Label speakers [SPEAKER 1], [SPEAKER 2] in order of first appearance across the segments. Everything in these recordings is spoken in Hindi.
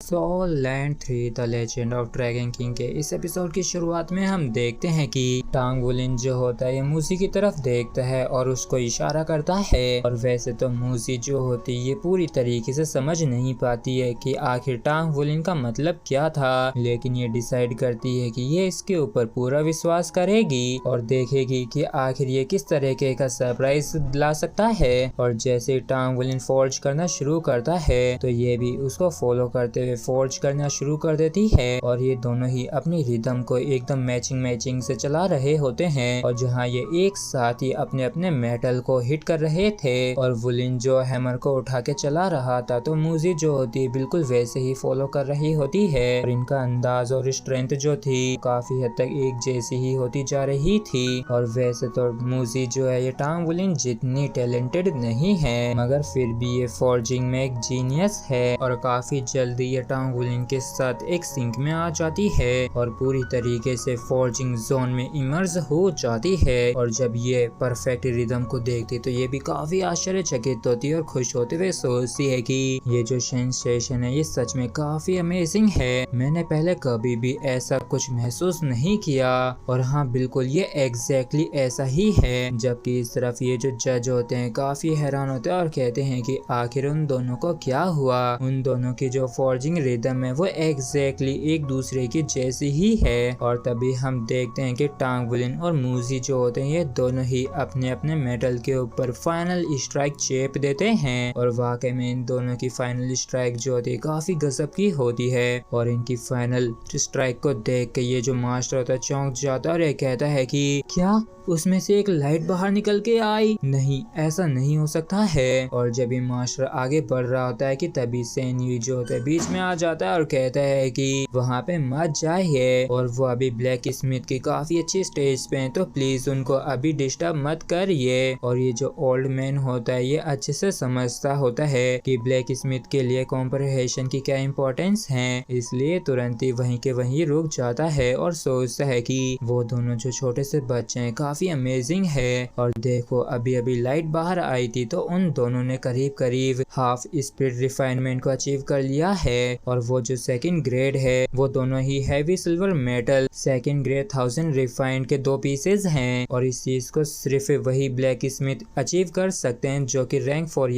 [SPEAKER 1] Soul Land 3 the Legend of Dragon King के इस एपिसोड की शुरुआत में हम देखते हैं कि टांग वुलिन जो होता है ये मूसी की तरफ देखता है और उसको इशारा करता है। और वैसे तो मूसी जो होती है ये पूरी तरीके से समझ नहीं पाती है कि आखिर टांग वुलिन का मतलब क्या था, लेकिन ये डिसाइड करती है कि ये इसके ऊपर पूरा विश्वास करेगी और देखेगी कि आखिर ये किस तरीके का सरप्राइज ला सकता है। और जैसे टांग वुलिन फोर्ज करना शुरू करता है तो ये भी उसको फॉलो करते हुए फोर्ज करना शुरू कर देती है। और ये दोनों ही अपनी रिदम को एकदम मैचिंग से चला रहे होते हैं और जहाँ ये एक साथ ही अपने अपने मेटल को हिट कर रहे थे। और वुलिन जो हैमर को उठा के चला रहा था तो मूजी जो होती है बिल्कुल वैसे ही फॉलो कर रही होती है। और इनका अंदाज और स्ट्रेंथ जो थी काफी हद तक एक जैसी ही होती जा रही थी। और वैसे तो मूजी जो है ये टांग वुलिन जितनी टैलेंटेड नहीं है मगर फिर भी ये फोर्जिंग में एक जीनियस है और काफी जल्दी ये टांग वुलिन के साथ एक सिंक में आ जाती है और पूरी तरीके से फोर्जिंग जोन में इमर्ज हो जाती है। और जब ये परफेक्ट रिदम को देखती तो ये भी काफी आश्चर्यचकित होती है और खुश होते हुए सोचती है कि ये जो सेंसेशन है ये सच में काफी अमेजिंग है। मैंने पहले कभी भी ऐसा कुछ महसूस नहीं किया। और हाँ बिल्कुल ये एग्जैक्टली ऐसा ही है। जबकि इस तरफ ये जो जज होते हैं काफी हैरान होते हैं और कहते हैं कि आखिर उन दोनों को क्या हुआ। उन दोनों की जो फोर्जिंग रिदम है वो एग्जैक्टली एक दूसरे की जैसी ही है। और तभी हम देखते हैं कि टांग वुलिन और मूजी जो होते हैं ये दोनों ही अपने अपने मेटल के ऊपर फाइनल स्ट्राइक चेप देते हैं। और वाकई में इन दोनों की फाइनल स्ट्राइक जो होती है काफी गजब की होती है। और इनकी फाइनल स्ट्राइक को देख के ये जो मास्टर होता है चौंक जाता है और ये कहता है कि क्या उसमें से एक लाइट बाहर निकल के आई, नहीं ऐसा नहीं हो सकता है। और जब ये मास्टर आगे बढ़ रहा होता है कि तभी सेन्यू जो होता है बीच में आ जाता है और कहता है कि वहाँ पे मत जाइए और वो अभी ब्लैक स्मिथ की काफी अच्छी स्टेज पे हैं तो प्लीज उनको अभी डिस्टर्ब मत करिए। और ये जो ओल्ड मैन होता है ये अच्छे से समझता होता है कि ब्लैक स्मिथ के लिए कॉम्प्रहेंशन की क्या इम्पोर्टेंस है, इसलिए तुरंत ही वहीं के वहीं रुक जाता है और सोचता है कि वो दोनों जो छोटे से बच्चे हैं काफी अमेजिंग है। और देखो अभी अभी लाइट बाहर आई थी तो उन दोनों ने करीब करीब हाफ स्पीड रिफाइनमेंट को अचीव कर लिया है। और वो जो सेकंड ग्रेड है वो दोनों ही heavy silver metal second grade 1000 refined के 2 पीसेज हैं। और इस चीज को सिर्फ वही ब्लैक स्मिथ अचीव कर सकते हैं जो कि रैंक 4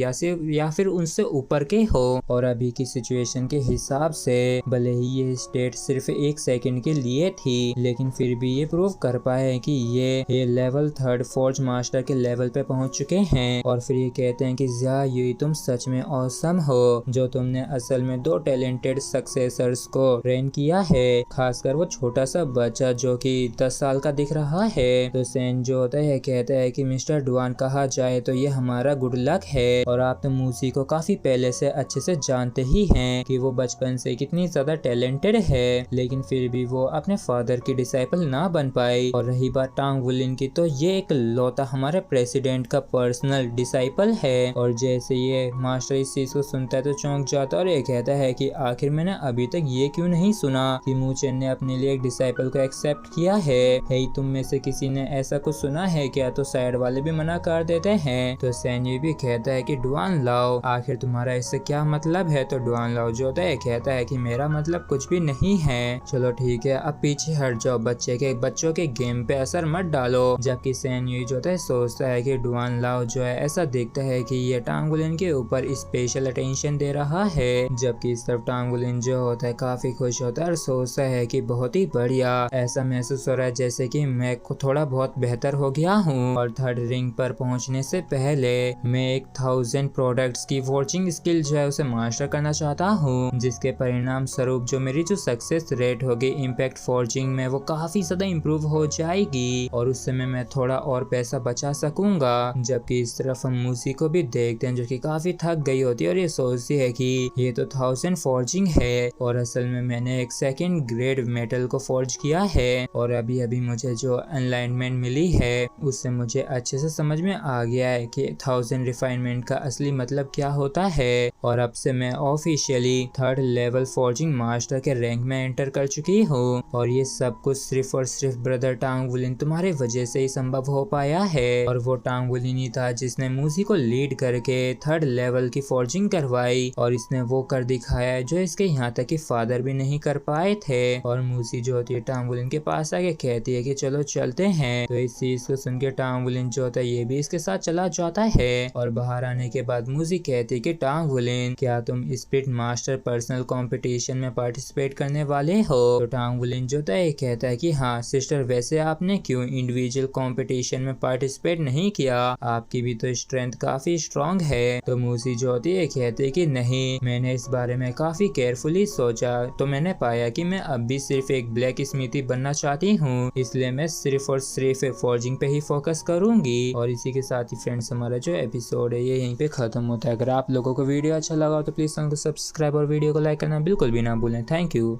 [SPEAKER 1] या फिर उनसे ऊपर के हो। और अभी की सिचुएशन के हिसाब से भले ही ये स्टेट सिर्फ 1 सेकंड के लिए थी लेकिन फिर भी ये प्रूव कर पाए कि ये लेवल 3 फोर्ज मास्टर के लेवल पे पहुंच चुके हैं। और फिर ये कहते हैं कि ज़िया युई तुम सच में ऑसम हो जो तुमने असल में 2 टैलेंटेड सक्सेसर्स को ट्रेन किया है, खासकर वो छोटा सा बच्चा जो कि 10 साल का दिख रहा है। तो सेन जो होता है कहता है कि मिस्टर डुआन कहा जाए तो ये हमारा गुड लक है। और आप तो मूसी को काफी पहले से अच्छे से जानते ही हैं कि वो बचपन से कितनी ज्यादा टैलेंटेड है लेकिन फिर भी वो अपने फादर की डिसाइपल ना बन पाई। और रही बात टांग वुलिन की तो ये एक लौता हमारे प्रेसिडेंट का पर्सनल डिसाइपल है। और जैसे ये मास्टर इस चीज को सुनता है तो चौंक जाता है और ये कहता है कि आखिर मैंने अभी तक ये क्यों नहीं सुना कि मूचेन ने अपने लिए एक डिसाइपल को एक्सेप्ट किया है। तुम में से किसी ने ऐसा कुछ सुना है क्या? तो साइड वाले भी मना कर देते हैं। तो सैन ये भी कहता है कि डुआन लाओ आखिर तुम्हारा इससे क्या मतलब है? तो डुआन लाओ जो होता है कहता है कि मेरा मतलब कुछ भी नहीं है, चलो ठीक है अब पीछे हट जाओ, बच्चों के गेम पे असर मत डालो। जबकि सैन ये जो होता है सोचता है कि डुआन लाओ जो है ऐसा दिखता है कि ये टांग वुलिन के ऊपर स्पेशल अटेंशन दे रहा है। जबकि इस तरफ टांग वुलिन जो होता है काफी खुश होता है और सोचता है कि बहुत ही बढ़िया, ऐसा महसूस हो रहा है जैसे कि मैं थोड़ा बहुत बेहतर हो गया हूँ। और 3rd रिंग पर पहुँचने से पहले मैं एक 1000 प्रोडक्ट्स की फोर्जिंग स्किल जो है उसे मास्टर करना चाहता हूँ जिसके परिणाम स्वरूप जो मेरी जो सक्सेस रेट होगी इम्पैक्ट फोर्जिंग में वो काफी ज्यादा इम्प्रूव हो जाएगी और उस समय मैं थोड़ा और पैसा बचा सकूंगा। जबकि इस तरफ हम मूसी को भी देखते हैं जो कि काफी थक गई होती है और ये सोचती है कि ये तो 1000 फोर्जिंग है और असल में मैंने एक सेकंड ग्रेड मेटल को फोर्ज किया है। और अभी अभी मुझे जो अलाइनमेंट मिली है उससे मुझे अच्छे से समझ में आ गया है कि 1000 रिफाइनमेंट का असली मतलब क्या होता है। और अब से मैं officially 3rd level forging master के रैंक में एंटर कर चुकी हूँ। और ये सब कुछ सिर्फ और सिर्फ ब्रदर टांग वुलिन तुम्हारे वजह से ही संभव हो पाया है। और वो टांग वुलिन ही था जिसने मूसी को लीड करके 3rd लेवल की फोर्जिंग करवाई और इसने वो कर दिखाया है जो इसके यहाँ तक कि फादर भी नहीं कर पाए थे। और मूसी जो होती है टांग वुलिन के पास आके कहती है कि चलो चलते हैं। तो इस चीज को सुन के टांग वुलिन जो होता है ये भी इसके साथ चला जाता है। और बाहर आने के बाद मूसी कहती है कि टांग वुलिन क्या तुम स्पिरिट मास्टर पर्सनल कंपटीशन में पार्टिसिपेट करने वाले हो। तो टांग वुलिन जो होता है कहता है कि हाँ सिस्टर, वैसे आपने क्यों इंडिविजुअल कंपटीशन में पार्टिसिपेट नहीं किया, आपकी भी तो स्ट्रेंथ काफी स्ट्रांग है। तो मूसी जो होती है कहती है कि नहीं, मैंने इस बारे में काफी केयरफुली सोचा तो मैंने पाया कि मैं अब भी सिर्फ एक ब्लैक स्मिथी बनना चाहती हूँ, इसलिए मैं सिर्फ और सिर्फ फॉर्जिंग पे ही फोकस करूंगी। और इसी के साथ ही फ्रेंड्स हमारा जो एपिसोड है ये यहीं पे खत्म होता है। अगर आप लोगों को वीडियो अच्छा लगा तो प्लीज चैनल को सब्सक्राइब और वीडियो को लाइक करना बिल्कुल भी ना भूलें। Thank you.